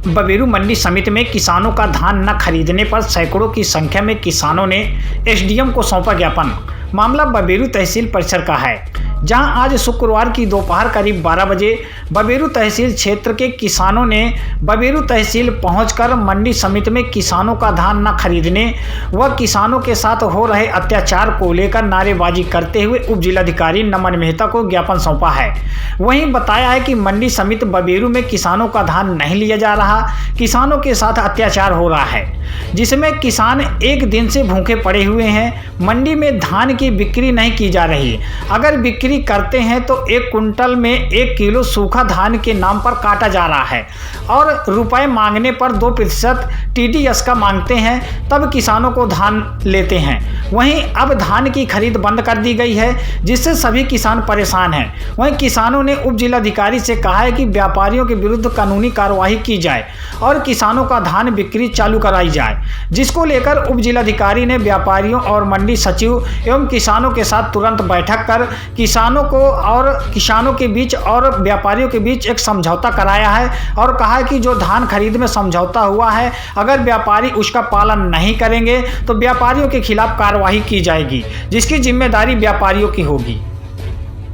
बबेरू मंडी समिति में किसानों का धान न खरीदने पर सैकड़ों की संख्या में किसानों ने एसडीएम को सौंपा ज्ञापन। मामला बबेरू तहसील परिसर का है, जहां आज शुक्रवार की दोपहर करीब 12 बजे बबेरू तहसील क्षेत्र के किसानों ने बबेरू तहसील पहुंचकर मंडी समिति में किसानों का धान न खरीदने व किसानों के साथ हो रहे अत्याचार को लेकर नारेबाजी करते हुए उप जिलाधिकारी नमन मेहता को ज्ञापन सौंपा है। वहीं बताया है कि मंडी समिति बबेरू में किसानों का धान नहीं लिया जा रहा, किसानों के साथ अत्याचार हो रहा है, जिसमें किसान एक दिन से भूखे पड़े हुए हैं। मंडी में धान की बिक्री नहीं की जा रही, अगर बिक्री करते हैं तो 1 कुंटल में 1 किलो सूखा धान के नाम पर काटा जा रहा है और रुपए मांगने पर 2% टीडीएस का मांगते हैं, तब किसानों को धान लेते हैं। वहीं अब धान की खरीद बंद कर दी गई है, जिससे सभी किसान परेशान हैं। वहीं किसानों ने उप जिलाधिकारी से कहा है कि व्यापारियों के विरुद्ध कानूनी कार्रवाई की जाए और किसानों का धान बिक्री चालू कराई जाए, जिसको लेकर उप जिलाधिकारी ने व्यापारियों और मंडी सचिव एवं किसानों के साथ तुरंत बैठक कर किसानों के बीच और व्यापारियों के बीच एक समझौता कराया है और कहा है कि जो धान खरीद में समझौता हुआ है, अगर व्यापारी उसका पालन नहीं करेंगे तो व्यापारियों के खिलाफ कार्रवाई की जाएगी, जिसकी जिम्मेदारी व्यापारियों की होगी।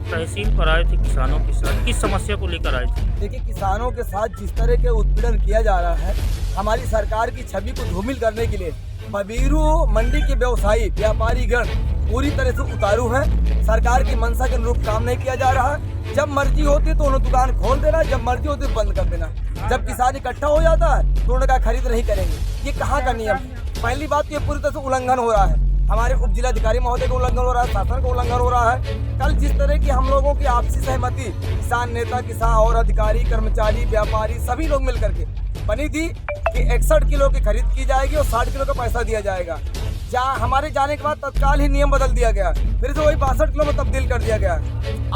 तहसील पर आए थे किसानों के साथ, किस समस्या को लेकर आए थे? देखिए, किसानों के साथ जिस तरह के उत्पीड़न किया जा रहा है, हमारी सरकार की छवि को धूमिल करने के लिए बबेरू मंडी के व्यवसायी व्यापारी गण पूरी तरह से उतारू है। सरकार की मंशा के अनुरूप काम नहीं किया जा रहा। जब मर्जी होती है तो उन्हें दुकान खोल देना, जब मर्जी होती है बंद कर देना। जब किसान इकट्ठा हो जाता है तो उन्होंने कहा खरीद नहीं करेंगे। ये कहाँ का नियम? पहली बात, ये पूरी तरह से उल्लंघन हो रहा है, हमारे उप जिलाधिकारी महोदय का उल्लंघन हो रहा है, शासन का उल्लंघन हो रहा है। कल जिस तरह की हम लोगों की आपसी सहमति किसान नेता, किसान और अधिकारी, कर्मचारी, व्यापारी सभी लोग मिलकर के बनी थी कि 61 किलो की खरीद की जाएगी और 60 किलो का पैसा दिया जाएगा। हमारे जाने के बाद तत्काल ही नियम बदल दिया गया, फिर से वही 62 किलो में तब्दील कर दिया गया।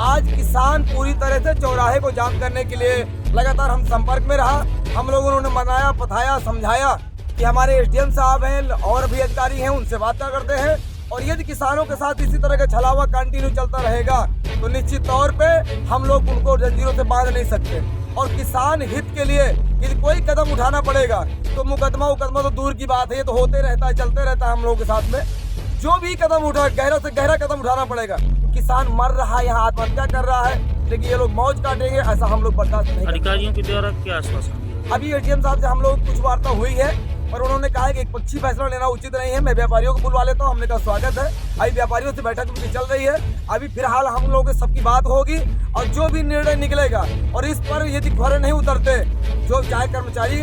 आज किसान पूरी तरह से चौराहे को जाम करने के लिए लगातार हम संपर्क में रहा। हम लोगों ने मनाया, पठाया, समझाया कि हमारे एसडीएम साहब हैं और भी अधिकारी हैं, उनसे बात करते हैं। और यदि किसानों के साथ इसी तरह का छलावा कंटिन्यू चलता रहेगा तो निश्चित तौर पे हम लोग उनको जंजीरों से बांध नहीं सकते। और किसान हित के लिए यदि कोई कदम उठाना पड़ेगा तो मुकदमा तो दूर की बात है, ये तो होते रहता है, चलते रहता है हम लोगों के साथ में। जो भी कदम उठा, गहरा से गहरा कदम उठाना पड़ेगा। किसान मर रहा है, यहाँ आत्महत्या कर रहा है, लेकिन ये लोग मौज काटेंगे, ऐसा हम लोग बर्दाश्त नहीं। अधिकारियों के द्वारा क्या आश्वासन? अभी एसडीएम साहब से हम लोग कुछ वार्ता हुई है और उन्होंने कहा है कि एक पक्षी फैसला लेना उचित नहीं है। मैं व्यापारियों को बुलवा लेता हूँ, हमने कहा स्वागत है। अभी व्यापारियों से बैठक उनकी चल रही है। अभी फिलहाल हम लोगों के सबकी बात होगी और जो भी निर्णय निकलेगा, और इस पर यदि खरे नहीं उतरते, जो चाहे कर्मचारी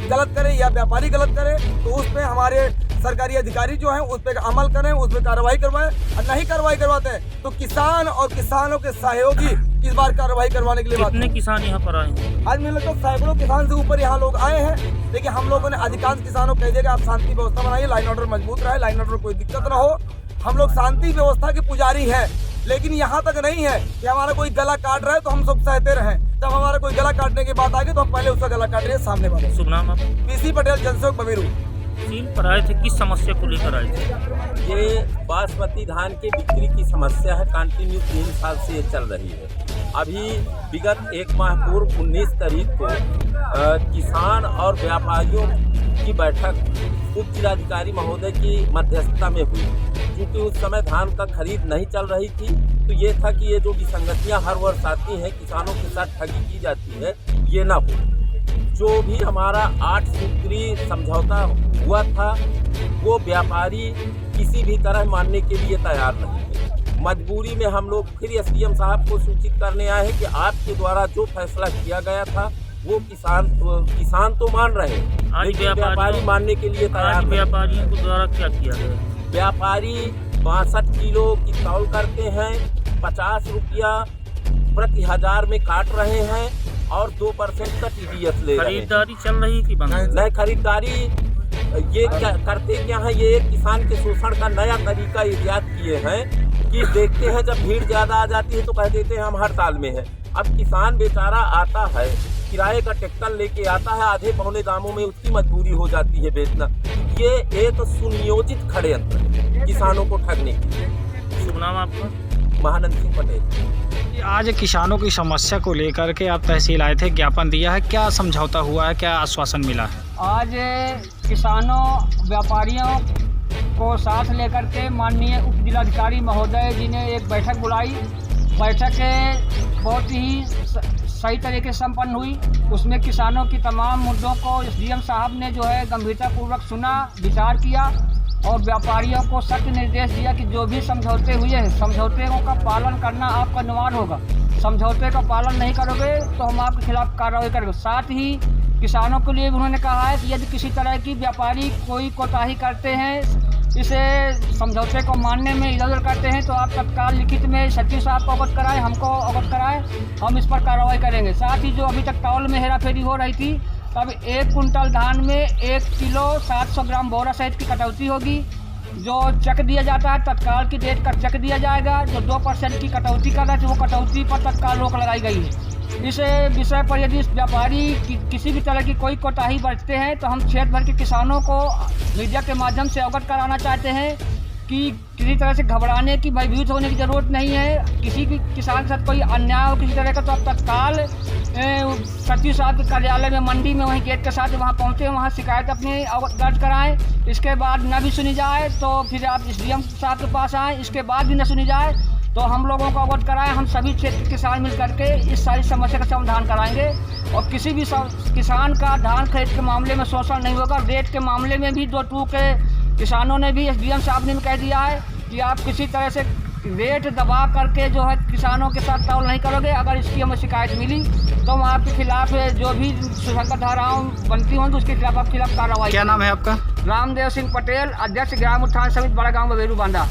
गलत करे या व्यापारी गलत करे, तो उस पर हमारे सरकारी अधिकारी जो हैं उस पर अमल करें, उस पर कार्रवाई करवाएं। और नहीं कार्रवाई करवाते हैं तो किसान और किसानों के सहयोगी इस बार कार्रवाई करवाने के लिए बात। कितने किसान यहाँ पर आए हैं? आज मिले तो सैकड़ों किसान से ऊपर यहाँ लोग आए हैं। देखिए, हम लोगों ने अधिकांश किसानों को कह दिया कि आप शांति व्यवस्था बनाइए, लाइन ऑर्डर मजबूत रहे, लाइन ऑर्डर कोई दिक्कत ना हो। हम लोग शांति व्यवस्था के पुजारी हैं, लेकिन यहाँ तक नहीं है कि हमारा कोई गला काट रहा है तो हम सब सहते रहें। जब हमारा कोई गला काटने की बात आ गई तो हम पहले उसका गला काट रहे हैं सामने वाले। शुभ नाम? पीसी पटेल, जनसेवक बबेरू। तहसील पर आए थे, किस समस्या को लेकर आए थे? ये बासमती धान की बिक्री की समस्या है, कंटिन्यू 3 साल से ये चल रही है। अभी विगत 1 माह पूर्व 19 तारीख को किसान और व्यापारियों की बैठक उप जिलाधिकारी महोदय की मध्यस्थता में हुई। क्योंकि उस समय धान का खरीद नहीं चल रही थी, तो ये था कि ये जो विसंगतियाँ हर वर्ष आती हैं, किसानों के साथ ठगी की जाती है, ये ना हो। जो भी हमारा 8 सूत्री समझौता हुआ था, वो व्यापारी किसी भी तरह मानने के लिए तैयार नहीं थे। मजबूरी में हम लोग फिर एसडीएम साहब को सूचित करने आए हैं कि आपके द्वारा जो फैसला किया गया था वो किसान तो मान रहे हैं, लेकिन व्यापारी मानने के लिए तैयार नहीं। व्यापारियों के द्वारा क्या किया गया? व्यापारी 62 किलो की तौल करते हैं, 50 रुपया प्रति 1000 में काट रहे हैं और 2% का टीडीएस ले रहे हैं। खरीदारी चल रही थी बंद? नहीं, खरीदारी ये क्या करते क्या है, ये किसान के शोषण का नया तरीका इजाद किए हैं कि देखते हैं जब भीड़ ज़्यादा आ जाती है तो कह देते हैं हम हड़ताल में हैं। अब किसान बेचारा आता है, किराए का ट्रैक्टर लेके आता है, आधे पौने दामों में उसकी मजबूरी हो जाती है बेचना। ये एक सुनियोजित षड्यंत्र किसानों को ठगने की। शुभ नाम आपका? महानंद सिंह पटेल। आज किसानों की समस्या को लेकर के आप तहसील आए थे, ज्ञापन दिया है, क्या समझौता हुआ है, क्या आश्वासन मिला है? आज किसानों व्यापारियों को साथ लेकर के माननीय उप जिलाधिकारी महोदय जी ने एक बैठक बुलाई। बैठक बहुत ही सही तरीके से संपन्न हुई। उसमें किसानों की तमाम मुद्दों को एसडीएम साहब ने जो है गंभीरतापूर्वक सुना, विचार किया और व्यापारियों को सख्त निर्देश दिया कि जो भी समझौते हुए हैं, समझौते का पालन करना आपका अनिवार्य होगा। समझौते का पालन नहीं करोगे तो हम आपके खिलाफ कार्रवाई करेंगे। साथ ही किसानों के लिए उन्होंने कहा है कि यदि किसी तरह की व्यापारी कोई कोताही करते हैं, इसे समझौते को मानने में इधर उधर करते हैं, तो आप तत्काल लिखित में सचिव साहब को अवगत कराएं, हमको अवगत कराएं, हम इस पर कार्रवाई करेंगे। साथ ही जो अभी तक तौल में हेराफेरी हो रही थी, तब 1 कुंटल धान में 1 किलो 700 ग्राम बोरा सहित की कटौती होगी। जो चेक दिया जाता है तत्काल की डेट का चेक दिया जाएगा। जो 2% की कटौती कर रहे थे वो कटौती पर तत्काल रोक लगाई गई है। इस विषय पर यदि व्यापारी किसी भी तरह की कोई कोताही बरतते हैं तो हम क्षेत्र भर के किसानों को मीडिया के माध्यम से अवगत कराना चाहते हैं कि किसी तरह से घबराने की, भयभीत होने की ज़रूरत नहीं है। किसी भी किसान के साथ कोई अन्याय हो किसी तरह का तो आप तत्काल सचिव साहब के कार्यालय में मंडी में वहीं गेट के साथ वहाँ पहुँचे, वहाँ शिकायत अपनी दर्ज कराएं। इसके बाद न भी सुनी जाए तो फिर आप एसडीएम साहब के पास आएँ। इसके बाद भी न सुनी जाए तो हम लोगों को अवगत कराएं। हम सभी क्षेत्र के किसान मिल करके इस सारी समस्या का समाधान कराएंगे और किसी भी किसान का धान खरीद के मामले में शोषण नहीं होगा। रेट के मामले में भी 2 टूक किसानों ने भी एसडीएम साहब ने भी कह दिया है कि आप किसी तरह से रेट दबा करके जो है किसानों के साथ तौल नहीं करोगे। अगर इसकी हमें शिकायत मिली तो हम आपके खिलाफ जो भी सुसंगत धाराएं बनती होंगी उसके खिलाफ आपके खिलाफ कार्रवाई। क्या नाम है आपका? रामदेव सिंह पटेल, अध्यक्ष ग्राम उत्थान समिति, बड़ा गाँव बबेरू बांदा।